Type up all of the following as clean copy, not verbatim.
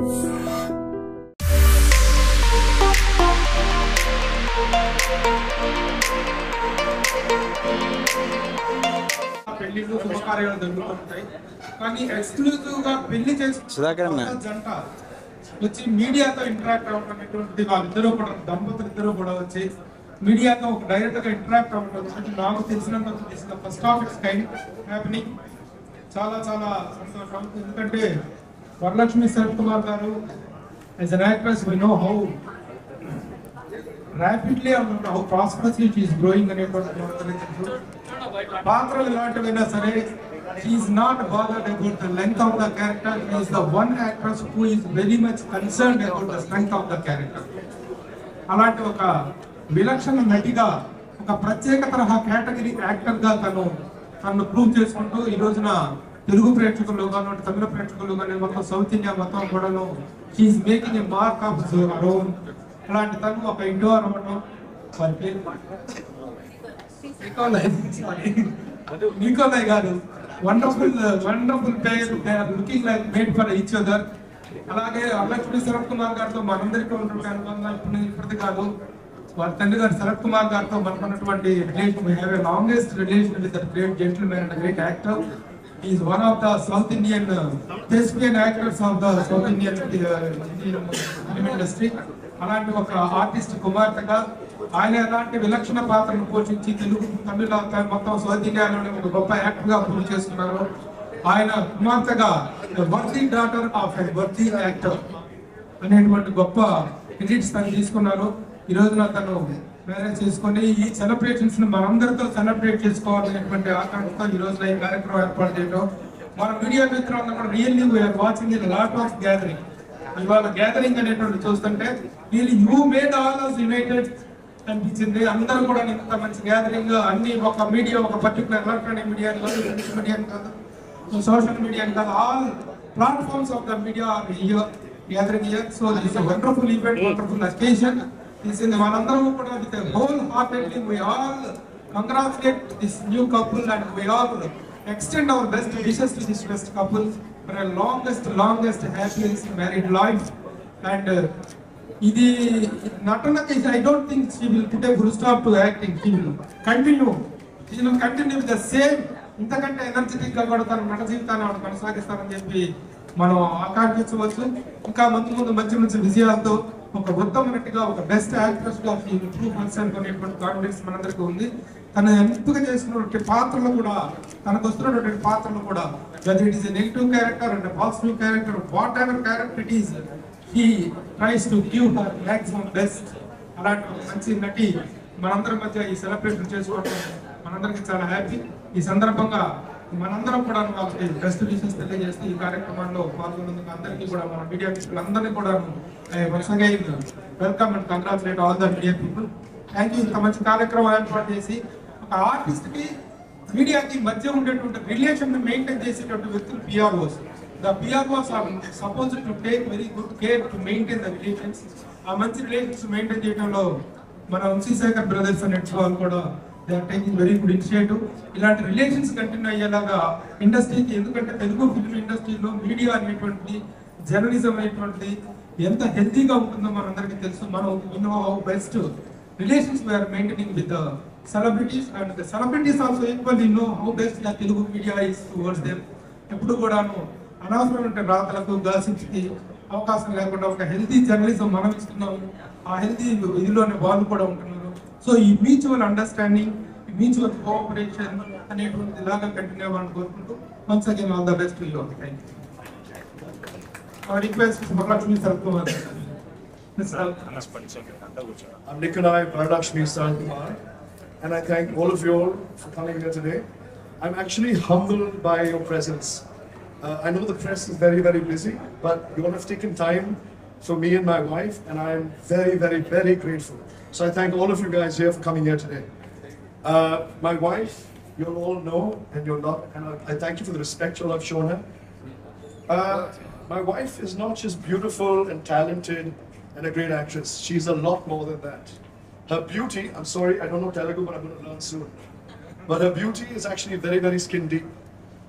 పెళ్లిళ్ళు శుభకార్యాలు జరుగుతుంటాయి, కానీ ఎక్స్క్లూజివ్ గా పెళ్లి చేసుకున్న జంట వచ్చి మీడియాతో ఇంటరాక్ట్ అవ్వడం అనేటువంటిది వాళ్ళిద్దరూ కూడా దంపతులు ఇద్దరు కూడా వచ్చి మీడియాతో ఒక డైరెక్ట్ గా ఇంటరాక్ట్ అవ్వడం నాకు తెలిసినంత first of its kind happening. చాలా చాలా సంతోషం. ఎందుకంటే వరలక్ష్మి శరత్ కుమార్ గారు as an actress we know how rapidly and how prosperously she is growing అనేటువంటి పాత్రలు ఎలాంటివైనా సరే she is not bothered about the length of the character. She is the one actress who is very much concerned about the strength of the character. అలాంటి ఒక విలక్షణ నటిగా ఒక ప్రత్యేక తరహా కేటగిరీ యాక్టర్ గా తను ప్రూవ్ చేసుకుంటూ ఈ రోజున తెలుగు ప్రేక్షకులు కానీ తమిళ ప్రేక్షకులు కానీ మొత్తం సౌత్ ఇండియా మొత్తం కూడాను she is making a mark of her own. అలాంటి తను ఒక ఇండో అవ్వడం నికోలయ్ గారు వండర్ఫుల్ పేరు, looking like made for each other. అలాగే వరలక్ష్మి శరత్ కుమార్ గారితో మనందరికీ ఉన్నటువంటి అనుబంధం ఇప్పటిది కాదు, వారి తండ్రి గారు శరత్ కుమార్ గారితో మనకున్నటువంటి relation, we have a longest relation with that great gentleman and a great actor. He is one of the South Indian thespian actors of the South Indian film industry. అలాంటి ఒక ఆర్టిస్ట్ కుమార్తెగా ఆయన ఎలాంటి విలక్షణ పాత్రను పోషించి తెలుగు తమిళ మొత్తం సౌత్ ఇండియాలోనే ఒక గొప్ప యాక్టర్ గా ప్రూవ్ చేస్తున్నారు. ఆయన కుమార్తెగా worthy daughter of a worthy actor అనేటువంటి గొప్ప క్రెడిట్స్ తను తీసుకున్నారు. ఈ రోజున తను మ్యారేజ్ చేసుకుని ఈ సెలబ్రేషన్స్ ని మనందరితో సెలబ్రేట్ చేసుకోవాలనేటువంటి ఆకాంక్షతో ఈ రోజున ఈ కార్యక్రమం ఏర్పాటు చేయడం. మన మీడియా మిత్రులందరూ కూడా really we are watching in lot of gathering. ఇవాళ గ్యాదరింగ్ అనేటువంటి చూస్తుంటే really you made all us united అనిపించింది. అందరూ కూడా ఇంత మంచి గ్యాదరింగ్, అన్ని ఒక మీడియా, ఒక పర్టికులర్ ఎలక్ట్రానిక్ మీడియా కాదు, సోషల్ మీడియా కాదు, all platforms of the media are here gathering here. So this is wonderful event, wonderful occasion. మనందరం కూడా with whole heartedly we all congratulate this new couple and we all extend our best wishes to this best couple for a longest happiest married life. And ఇది నటనకి I don't think she will put a full stop to acting. She will continue with the same, ఇంతకంటే energetic గా కూడా తన నట జీవితాన్ని ఆవిడ కొనసాగిస్తారని చెప్పి మనం ఆకాంక్షించవచ్చు. ఇంకా ముందు మంచి విజయాలతో ఒక ఉత్తమ నటిగా, ఒక బెస్ట్ యాక్ట్రెస్ గా ఇంప్రూవ్ అనేటువంటి కాన్ఫిడెన్స్ మనందరికీ ఉంది. తను ఎంపిక చేసినటువంటి పాత్రలు కూడా, తనకు వస్తున్నటువంటి పాత్రలు కూడా, whether it is a negative character and a positive character, whatever character it is, he tries to give her maximum best. అలాంటి మంచి నటి మనందరి మధ్య ఈ సెలబ్రేషన్ చేసుకోవడం మనందరికీ చాలా హ్యాపీ. ఈ సందర్భంగా మనందరం కూడా వాళ్ళకి బెస్ట్ విషెస్ తెలియజేస్తూ ఈ కార్యక్రమంలో పాల్గొన్నందుకు అందరికీ కూడా మన మీడియా మిత్రులందరినీ కూడా వరుసగా welcome and congratulate all the media people. Thank you. ఇంత మంచి కార్యక్రమం ఏర్పాటు చేసి ఒక ఆర్టిస్ట్ కి మీడియాకి మధ్య ఉండేటువంటి రిలేషన్ మెయింటైన్ చేసేటువంటి వ్యక్తులు PROs. The PROs are supposed to take very good care to maintain the relations. ఆ మంచి రిలేషన్స్ మెయింటైన్ చేయడంలో మన వంశీశేఖర్ బ్రదర్స్ అనే వాళ్ళు కూడా they are taking very good initiative. ఇలాంటి రిలేషన్స్ కంటిన్యూ అయ్యేలాగా ఇండస్ట్రీకి, ఎందుకంటే తెలుగు ఫిల్మ్ ఇండస్ట్రీలో మీడియా అనేటువంటిది, జర్నలిజం అనేటువంటిది ఎంత హెల్తీగా ఉంటుందో మనందరికీ తెలుసు. మనం how best relations we are maintaining with celebrities and the celebrities also equally know how best the Telugu media is towards them. ఎప్పుడు కూడాను అనవసరమైన రాతలకు, గాసిప్స్ కి అవకాశం లేకుండా ఒక హెల్తీ జర్నలిజం మనం ఇస్తున్నాము. ఆ హెల్తీ ఇదిలోనే వాళ్ళు కూడా ఉంటున్నారు. సో ఈ మ్యూచువల్ అండర్స్టాండింగ్, మ్యూచువల్ కోఆపరేషన్ అనేటువంటి ఇలాగా కంటిన్యూ అవ్వాలని కోరుకుంటూ once again all the best to you. Thank you. I request Mahalakshmi Sharath Kumar. I'm Nikolai Mahalakshmi Sharath Kumar, and I thank all of you all for coming here today. I'm actually humbled by your presence. I know the press is very busy, but you all have taken time for me and my wife, and I'm very grateful. So I thank all of you guys here for coming here today. My wife, you all know, and you're not, and I thank you for the respect you all have shown her. My wife is not just beautiful and talented and a great actress. She's a lot more than that. Her beauty, I'm sorry, I don't know Telugu, but I'm going to learn soon. But her beauty is actually very skin deep.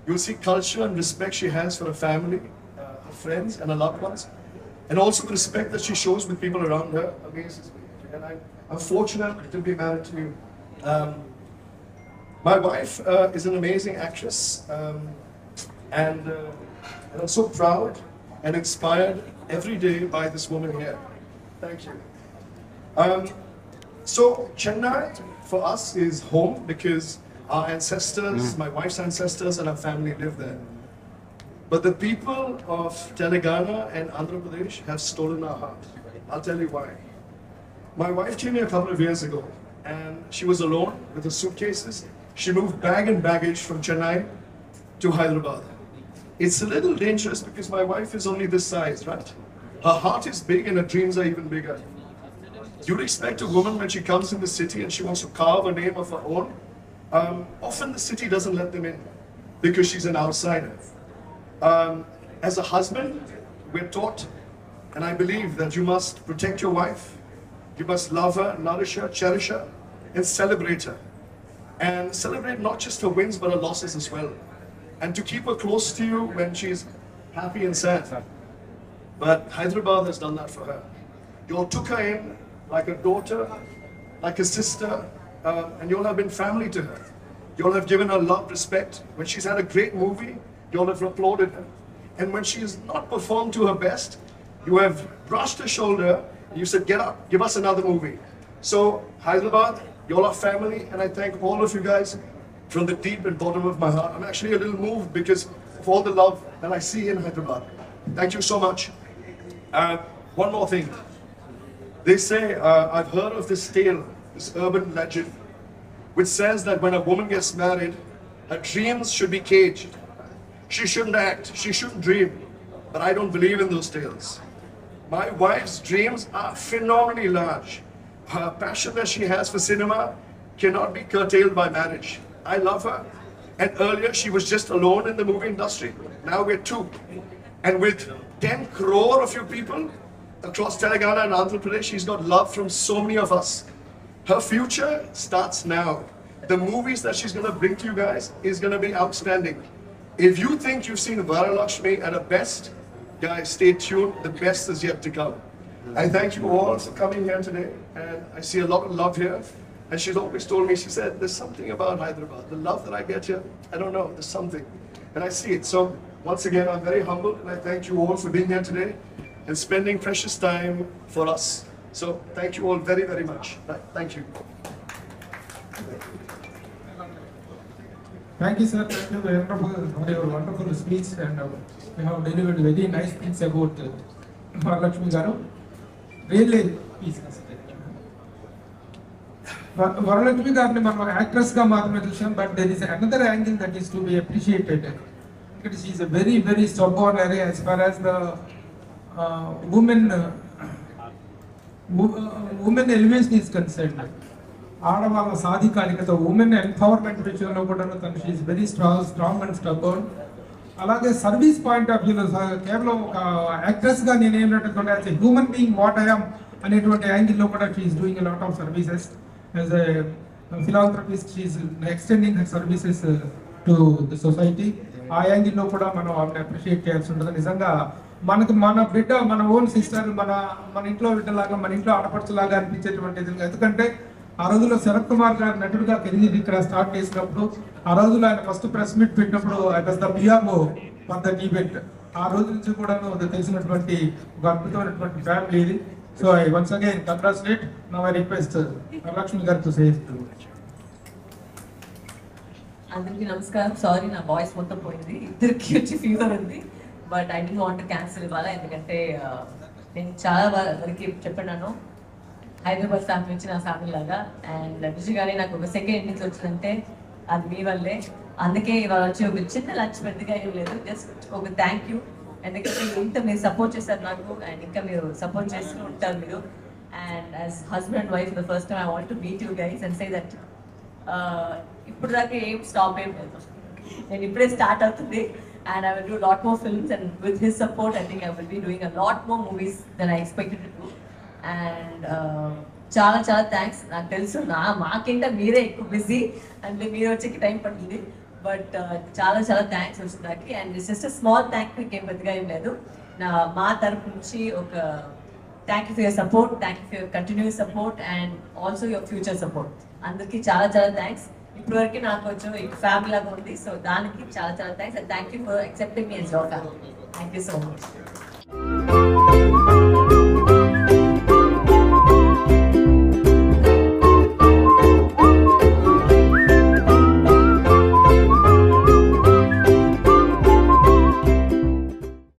You'll see culture and respect she has for her family, her friends and her loved ones. And also the respect that she shows with people around her amazes me. And I'm fortunate to be married to you. My wife is an amazing actress, and I'm so proud and inspired every day by this woman here. Thank you. So Chennai for us is home because our ancestors, my wife's ancestors and our family live there. But the people of Telangana and Andhra Pradesh have stolen our heart. I'll tell you why. My wife came here a couple of years ago and she was alone with her suitcases. She moved bag and baggage from Chennai to Hyderabad. It's a little dangerous because my wife is only this size, right? Her heart is big and her dreams are even bigger. You'd expect a woman when she comes in the city and she wants to carve a name of her own. Often the city doesn't let them in because she's an outsider. As a husband, we're taught, and I believe that you must protect your wife. You must love her, nourish her, cherish her, and celebrate her. And celebrate not just her wins, but her losses as well. And to keep her close to you when she's happy and sad. But Hyderabad has done that for her. You all took her in like a daughter, like a sister, and you all have been family to her. You all have given her love, respect. When she's had a great movie, you all have applauded her. And when she has not performed to her best, you have brushed her shoulder, and you said, get up, give us another movie. So, Hyderabad, you all are family, and I thank all of you guys from the deep and bottom of my heart. I'm actually a little moved because of all the love that I see in Hyderabad. Thank you so much. One more thing. They say, I've heard of this tale, this urban legend, which says that when a woman gets married, her dreams should be caged. She shouldn't act, she shouldn't dream. But I don't believe in those tales. My wife's dreams are phenomenally large. Her passion that she has for cinema cannot be curtailed by marriage. I love her. And earlier she was just alone in the movie industry. Now we're two. And with 10 crore of you people across Telangana and Andhra Pradesh, she's got love from so many of us. Her future starts now. The movies that she's going to bring to you guys is going to be outstanding. If you think you've seen Varalakshmi at her best, guys, stay tuned. The best is yet to come. I thank you all for coming here today. And I see a lot of love here. And she's always told me, she said, there's something about Hyderabad. The love that I get here, I don't know, there's something. And I see it. So once again, I'm very humbled. And I thank you all for being here today and spending precious time for us. So thank you all very, very much. Thank you. Thank you, sir. Thank you for your wonderful speech, and you have delivered very nice things about Varalakshmi Garu. Really, please consider. Varalakshmi Garu is actress but there is another angle that is to be appreciated. Because she is a very, very stubborn area as far as the women elevation is concerned. ఆడవాళ్ళ సాధికారికత women empowerment విషయంలో కూడా తను she is very strong and stubborn. అలాగే service point of వ్యూలో కేవలం ఒక యాక్ట్రెస్గా నేను ఏమిటంటే as a human being what I am అనేటువంటి యాంగిల్లో కూడా she is doing a lot of services. As a philanthropist she is extending her services to the society. ఆ యాంగిల్లో కూడా మనం ఆమెను అప్రిషియేట్ చేయాల్సి ఉంటుంది. నిజంగా మనకు మన బిడ్డ, మన ఓన్ సిస్టర్, మన ఇంట్లో బిడ్డలాగా, మన ఇంట్లో ఆడపడుచులాగా అనిపించేటువంటిది. ఎందుకంటే ఆ రోజుల్లో శరత్ కుమార్ గారు నటుడుగా కెరీర్ ఇక్కడ స్టార్ట్ చేసినప్పుడు, ఆ రోజుల్లో ఆయన ఫస్ట్ ప్రెస్ మీట్ పెట్టినప్పుడు I was the PRO for the event. ఆ రోజు నుంచి కూడా తెలిసినటువంటి ఒక అద్భుతమైనటువంటి ఫ్యామిలీ ఇది. So I once again congratulate. Now I request Varalakshmi గారితో సే. అందరికీ నమస్కారం. సారీ, నా వాయిస్ మొత్తం పోయింది, ఇద్దరికి వచ్చి ఫీవర్ ఉంది. But I don't want to cancel ఇవ్వాలి, ఎందుకంటే నేను చాలా వరకు చెప్పాను, హైదరాబాద్ ఫ్యామిలీ నుంచి నా ఫ్యామిలీ లాగా. అండ్ నిజంగానే నాకు ఒక సెకండ్ ఇన్నింగ్స్ వచ్చిందంటే అది మీ వల్లే. అందుకే ఇవాళ వచ్చి ఒక చిన్న లంచ్ పెద్దగా ఏం లేదు, జస్ట్ ఒక థ్యాంక్ యూ. ఎందుకంటే ఇంత మీరు సపోర్ట్ చేశారు నాకు, అండ్ ఇంకా మీరు సపోర్ట్ చేస్తూ ఉంటారు మీరు. And as husband and wife the first time I want to meet you guys and say that ఇప్పుడు దాకా ఏం స్టాప్ ఏం లేదు, నేను ఇప్పుడే స్టార్ట్ అవుతుంది. And I will do a lot more films, and with his support I think I will be doing a lot more movies than I expected to do. And చాలా చాలా థ్యాంక్స్. నాకు తెలుసు మాకేంటే మీరే ఎక్కువ బిజీ అంటే మీరు వచ్చేకి టైం పడుతుంది, బట్ చాలా చాలా థ్యాంక్స్ వచ్చిందాకి. And it's just small thank you, ఇంకేం పెద్దగా ఏం లేదు. మా తరపు నుంచి ఒక thank you for your support, thank you for your continuous support and also your future support. అందరికీ చాలా చాలా థ్యాంక్స్. ఇప్పటివరకు నాకు కొంచెం ఫ్యామిలీ లాగా ఉంది, సో దానికి చాలా చాలా thanks and thank you for accepting me as your family. Thank you so much.